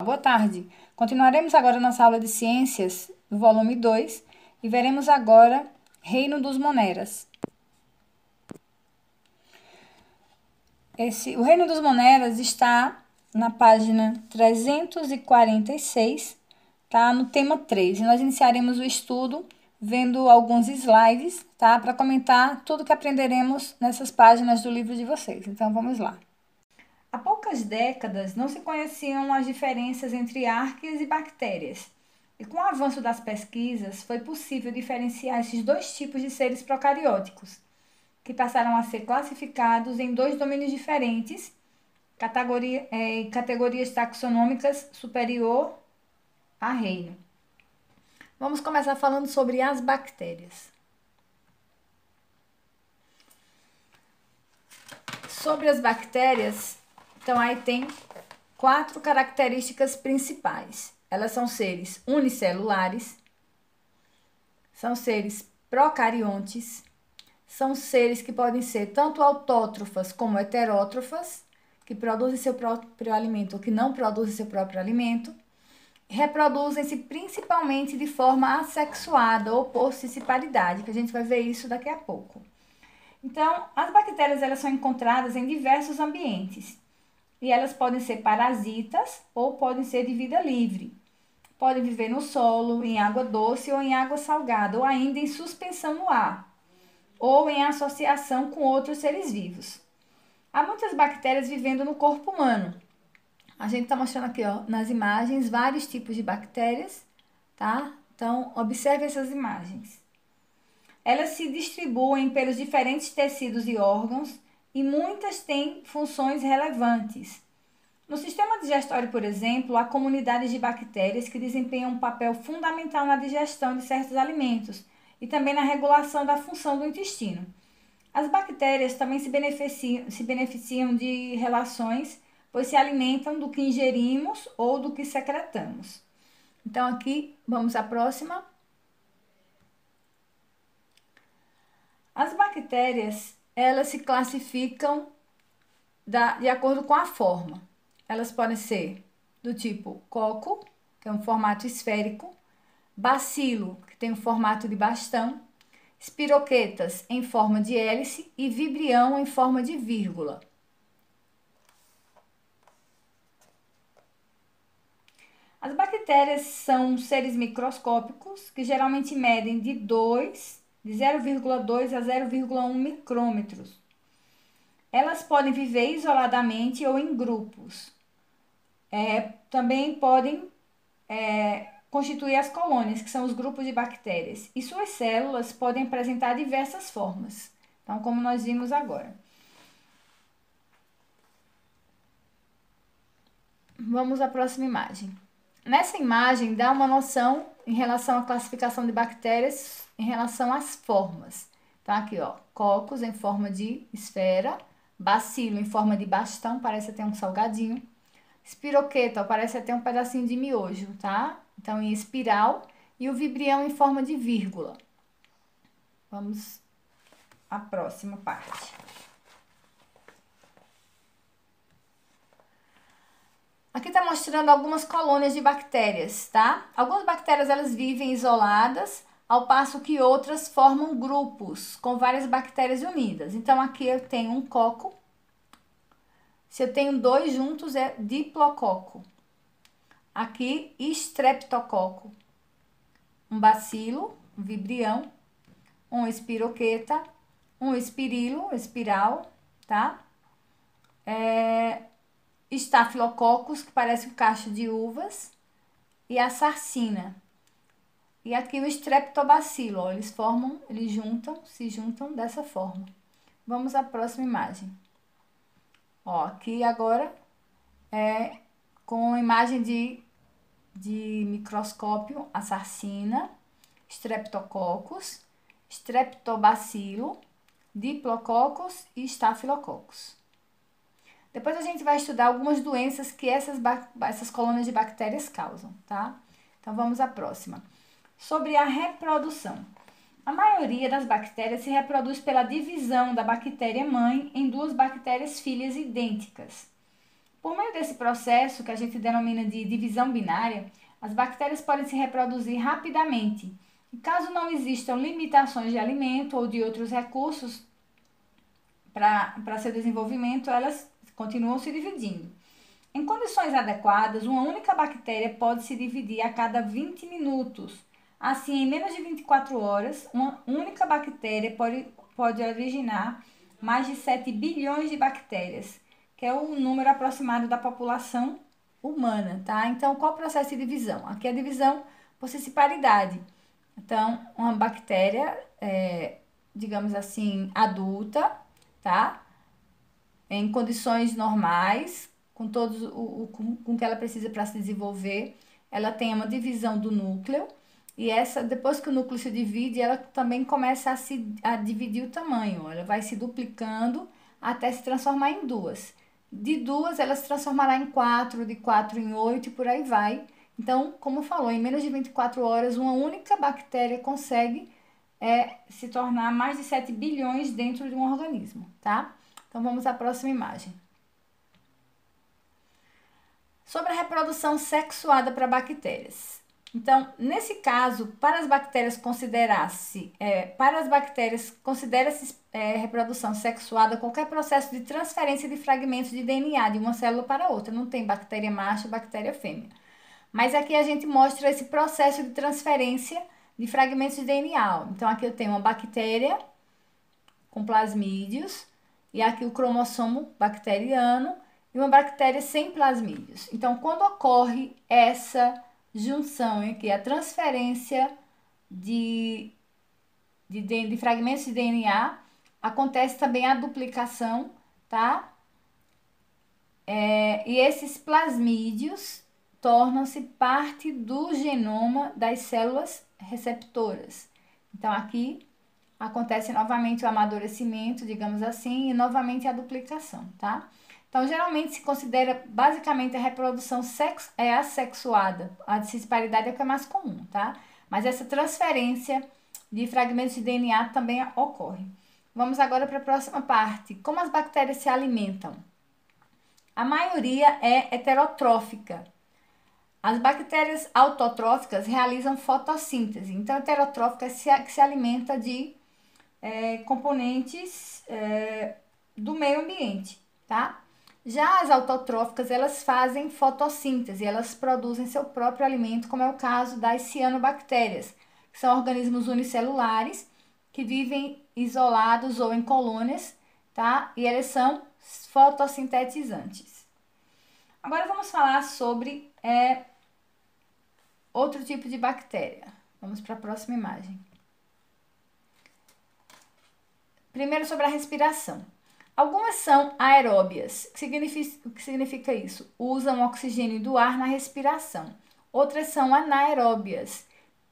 Boa tarde. Continuaremos agora nossa aula de ciências do volume 2 e veremos agora Reino dos Moneras. O Reino dos Moneras está na página 346, tá? No tema 3. E nós iniciaremos o estudo vendo alguns slides, tá? Para comentar tudo que aprenderemos nessas páginas do livro de vocês. Então, vamos lá. Há poucas décadas não se conheciam as diferenças entre arqueias e bactérias. E com o avanço das pesquisas, foi possível diferenciar esses dois tipos de seres procarióticos, que passaram a ser classificados em dois domínios diferentes, categorias taxonômicas superior a reino. Vamos começar falando sobre as bactérias. Sobre as bactérias, então aí tem 4 características principais. Elas são seres unicelulares, são seres procariontes, são seres que podem ser tanto autótrofas como heterótrofas, que produzem seu próprio alimento ou que não produzem seu próprio alimento. Reproduzem-se principalmente de forma assexuada ou por scissiparidade, que a gente vai ver isso daqui a pouco. Então, as bactérias elas são encontradas em diversos ambientes e elas podem ser parasitas ou podem ser de vida livre. Podem viver no solo, em água doce ou em água salgada, ou ainda em suspensão no ar, ou em associação com outros seres vivos. Há muitas bactérias vivendo no corpo humano. A gente está mostrando aqui, ó, nas imagens, vários tipos de bactérias, tá? Então, observe essas imagens. Elas se distribuem pelos diferentes tecidos e órgãos e muitas têm funções relevantes. No sistema digestório, por exemplo, há comunidades de bactérias que desempenham um papel fundamental na digestão de certos alimentos e também na regulação da função do intestino. As bactérias também se beneficiam de relações, pois se alimentam do que ingerimos ou do que secretamos. Então, aqui, vamos à próxima. As bactérias, elas se classificam de acordo com a forma. Elas podem ser do tipo coco, que é um formato esférico, bacilo, que tem um formato de bastão, espiroquetas em forma de hélice e vibrião em forma de vírgula. As bactérias são seres microscópicos que geralmente medem de 0,2 a 0,1 micrômetros. Elas podem viver isoladamente ou em grupos. Também podem constituir as colônias, que são os grupos de bactérias. E suas células podem apresentar diversas formas. Então, como nós vimos agora. Vamos à próxima imagem. Nessa imagem, dá uma noção em relação à classificação de bactérias em relação às formas. Então, aqui, ó, cocos em forma de esfera, bacilo em forma de bastão, parece até um salgadinho. Espiroqueta, ó, parece até um pedacinho de miojo, tá? Então, em espiral. E o vibrião em forma de vírgula. Vamos à próxima parte. Aqui está mostrando algumas colônias de bactérias, tá? Algumas bactérias, elas vivem isoladas, ao passo que outras formam grupos com várias bactérias unidas. Então, aqui eu tenho um coco. Se eu tenho 2 juntos, é diplococo. Aqui, estreptococo. Um bacilo, um vibrião, um espiroqueta, um espirilo, espiral, tá? Estafilococcus, que parece um cacho de uvas, e a sarcina. E aqui o streptobacilo, ó, eles se juntam dessa forma. Vamos à próxima imagem. Ó, aqui agora é com a imagem de microscópio, a sarcina, streptococcus, streptobacilo, diplococcus e estafilococcus. Depois a gente vai estudar algumas doenças que essas colônias de bactérias causam, tá? Então, vamos à próxima. Sobre a reprodução. A maioria das bactérias se reproduz pela divisão da bactéria-mãe em 2 bactérias filhas idênticas. Por meio desse processo, que a gente denomina de divisão binária, as bactérias podem se reproduzir rapidamente. E caso não existam limitações de alimento ou de outros recursos para seu desenvolvimento, elas continuam se dividindo. Em condições adequadas, uma única bactéria pode se dividir a cada 20 minutos. Assim, em menos de 24 horas, uma única bactéria pode originar mais de 7 bilhões de bactérias, que é o número aproximado da população humana, tá? Então, qual o processo de divisão? Aqui é a divisão por sessiparidade. Então, uma bactéria, digamos assim, adulta, tá? Em condições normais, com todos com que ela precisa para se desenvolver, ela tem uma divisão do núcleo, e depois que o núcleo se divide, ela também começa a dividir o tamanho, ela vai se duplicando até se transformar em duas. De duas, ela se transformará em 4, de 4 em 8 e por aí vai. Então, como falou, em menos de 24 horas, uma única bactéria consegue se tornar mais de 7 bilhões dentro de um organismo, tá? Então, vamos à próxima imagem. Sobre a reprodução sexuada para bactérias. Então, nesse caso, para as bactérias considera-se reprodução sexuada qualquer processo de transferência de fragmentos de DNA de uma célula para outra. Não tem bactéria macho, bactéria fêmea. Mas aqui a gente mostra esse processo de transferência de fragmentos de DNA. Então, aqui eu tenho uma bactéria com plasmídios e aqui o cromossomo bacteriano e uma bactéria sem plasmídios. Então, quando ocorre essa junção, que é a transferência de fragmentos de DNA, acontece também a duplicação, tá? E esses plasmídios tornam-se parte do genoma das células receptoras. Então, aqui acontece novamente o amadurecimento, digamos assim, e novamente a duplicação, tá? Então, geralmente se considera basicamente a reprodução assexuada. A cisparidade é o que é mais comum, tá? Mas essa transferência de fragmentos de DNA também ocorre. Vamos agora para a próxima parte. Como as bactérias se alimentam? A maioria é heterotrófica. As bactérias autotróficas realizam fotossíntese. Então, a heterotrófica que se alimenta de componentes do meio ambiente, tá? Já as autotróficas, elas fazem fotossíntese, elas produzem seu próprio alimento, como é o caso das cianobactérias, que são organismos unicelulares que vivem isolados ou em colônias, tá? E eles são fotossintetizantes. Agora vamos falar sobre outro tipo de bactéria. Vamos para a próxima imagem. Primeiro sobre a respiração. Algumas são aeróbias. O que significa isso? Usam oxigênio do ar na respiração. Outras são anaeróbias,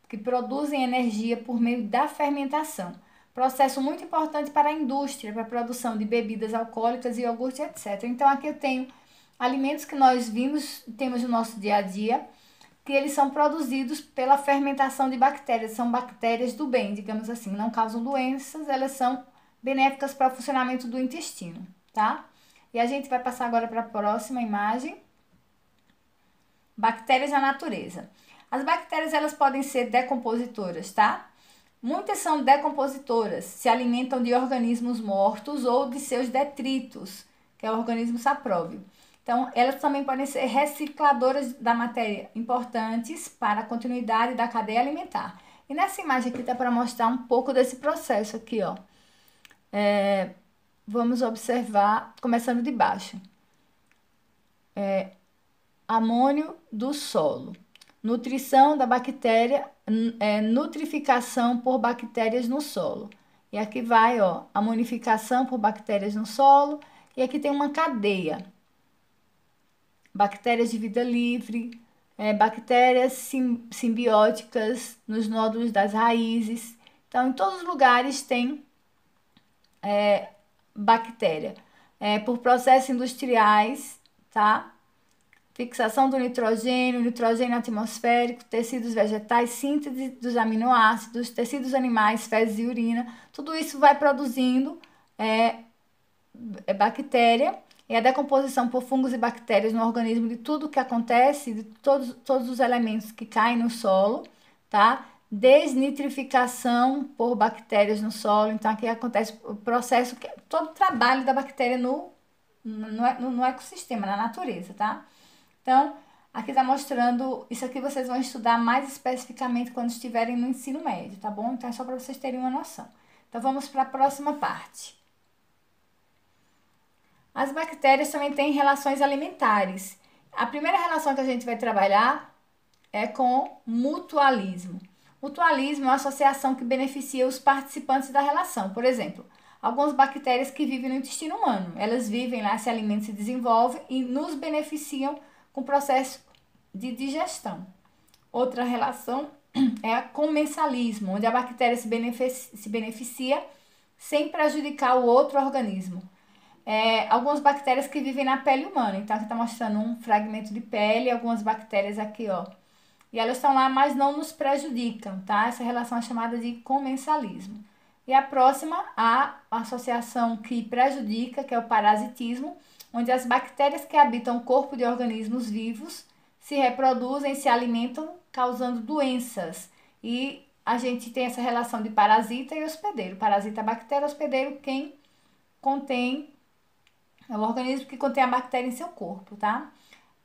que produzem energia por meio da fermentação. Processo muito importante para a indústria, para a produção de bebidas alcoólicas, iogurte, etc. Então, aqui eu tenho alimentos que nós temos no nosso dia a dia, que eles são produzidos pela fermentação de bactérias. São bactérias do bem, digamos assim. Não causam doenças, elas são benéficas para o funcionamento do intestino, tá? E a gente vai passar agora para a próxima imagem. Bactérias na natureza. As bactérias, elas podem ser decompositoras, tá? Muitas são decompositoras, se alimentam de organismos mortos ou de seus detritos, que é o organismo sapróbio. Então, elas também podem ser recicladoras da matéria, importantes para a continuidade da cadeia alimentar. E nessa imagem aqui dá para mostrar um pouco desse processo aqui, ó. Vamos observar, começando de baixo. Amônio do solo. Nutrição da bactéria, nutrificação por bactérias no solo. E aqui vai, ó, amonificação por bactérias no solo. E aqui tem uma cadeia. Bactérias de vida livre, bactérias simbióticas nos nódulos das raízes. Então, em todos os lugares tem bactéria. Por processos industriais, tá? Fixação do nitrogênio atmosférico, tecidos vegetais, síntese dos aminoácidos, tecidos animais, fezes e urina. Tudo isso vai produzindo bactéria é a decomposição por fungos e bactérias no organismo de tudo que acontece, de todos os elementos que caem no solo, tá? Desnitrificação por bactérias no solo. Então, aqui acontece o processo, todo o trabalho da bactéria no ecossistema, na natureza, tá? Então, aqui está mostrando, isso aqui vocês vão estudar mais especificamente quando estiverem no ensino médio, tá bom? Então, é só para vocês terem uma noção. Então, vamos para a próxima parte. As bactérias também têm relações alimentares. A primeira relação que a gente vai trabalhar é com mutualismo. Mutualismo é uma associação que beneficia os participantes da relação. Por exemplo, algumas bactérias que vivem no intestino humano. Elas vivem lá, se alimentam, se desenvolvem e nos beneficiam com o processo de digestão. Outra relação é a comensalismo, onde a bactéria se beneficia sem prejudicar o outro organismo. Algumas bactérias que vivem na pele humana. Então, aqui está mostrando um fragmento de pele, algumas bactérias aqui, ó. E elas estão lá, mas não nos prejudicam, tá? Essa relação é chamada de comensalismo. E a próxima, a associação que prejudica, que é o parasitismo, onde as bactérias que habitam o corpo de organismos vivos se reproduzem e se alimentam, causando doenças. E a gente tem essa relação de parasita e hospedeiro. Parasita é a bactéria, hospedeiro quem contém, é o organismo que contém a bactéria em seu corpo, tá?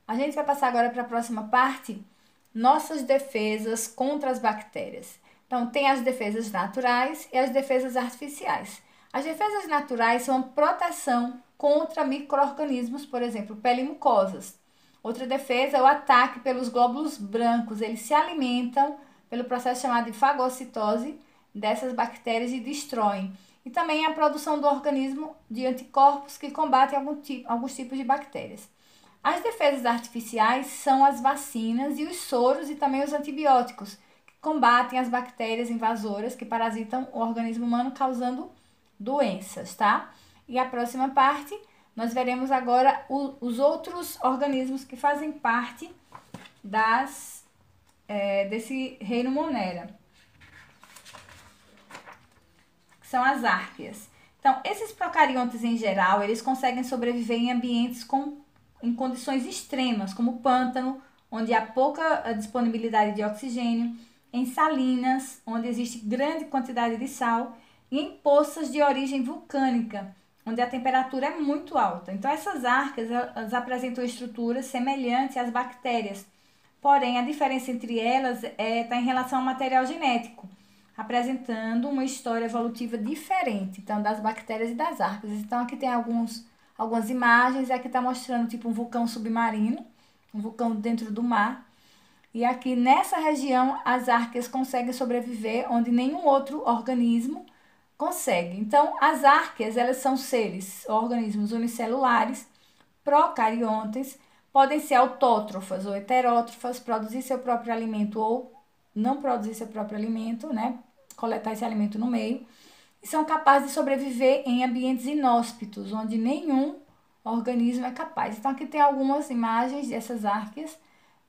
A gente vai passar agora para a próxima parte, nossas defesas contra as bactérias. Então, tem as defesas naturais e as defesas artificiais. As defesas naturais são a proteção contra micro-organismos, por exemplo, pele e mucosas. Outra defesa é o ataque pelos glóbulos brancos. Eles se alimentam pelo processo chamado de fagocitose dessas bactérias e destroem. E também a produção do organismo de anticorpos que combatem alguns tipos de bactérias. As defesas artificiais são as vacinas e os soros e também os antibióticos, que combatem as bactérias invasoras que parasitam o organismo humano, causando doenças, tá? E a próxima parte, nós veremos agora os outros organismos que fazem parte desse reino Monera, que são as árqueas. Então, esses procariontes em geral, eles conseguem sobreviver em ambientes em condições extremas, como pântano, onde há pouca disponibilidade de oxigênio, em salinas, onde existe grande quantidade de sal, e em poças de origem vulcânica, onde a temperatura é muito alta. Então, essas arcas, elas apresentam estruturas semelhantes às bactérias, porém, a diferença entre elas está em relação ao material genético, apresentando uma história evolutiva diferente, então, das bactérias e das arcas. Então, aqui tem algumas imagens, aqui está mostrando tipo um vulcão submarino, um vulcão dentro do mar. E aqui nessa região as árqueas conseguem sobreviver onde nenhum outro organismo consegue. Então as árqueas, elas são organismos unicelulares, procariontes, podem ser autótrofas ou heterótrofas, produzir seu próprio alimento ou não produzir seu próprio alimento, né? Coletar esse alimento no meio. E são capazes de sobreviver em ambientes inóspitos, onde nenhum organismo é capaz. Então, aqui tem algumas imagens dessas árqueas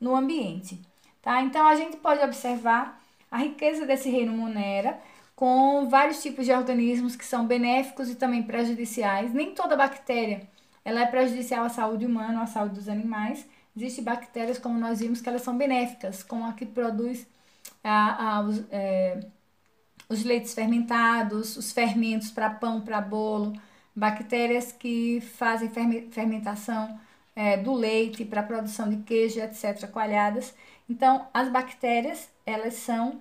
no ambiente, tá? Então, a gente pode observar a riqueza desse reino Monera, com vários tipos de organismos que são benéficos e também prejudiciais. Nem toda bactéria ela é prejudicial à saúde humana ou à saúde dos animais. Existem bactérias, como nós vimos, que elas são benéficas, como a que produz os leites fermentados, os fermentos para pão, para bolo, bactérias que fazem fermentação do leite para a produção de queijo, etc., coalhadas. Então, as bactérias, elas são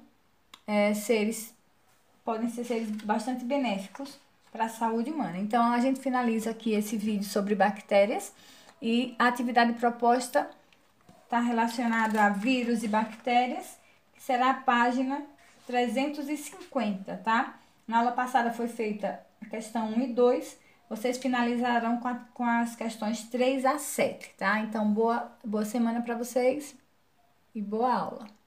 podem ser seres bastante benéficos para a saúde humana. Então, a gente finaliza aqui esse vídeo sobre bactérias e a atividade proposta está relacionada a vírus e bactérias, que será a página 350, tá? Na aula passada foi feita a questão 1 e 2, vocês finalizarão com as questões 3 a 7, tá? Então, boa semana para vocês e boa aula.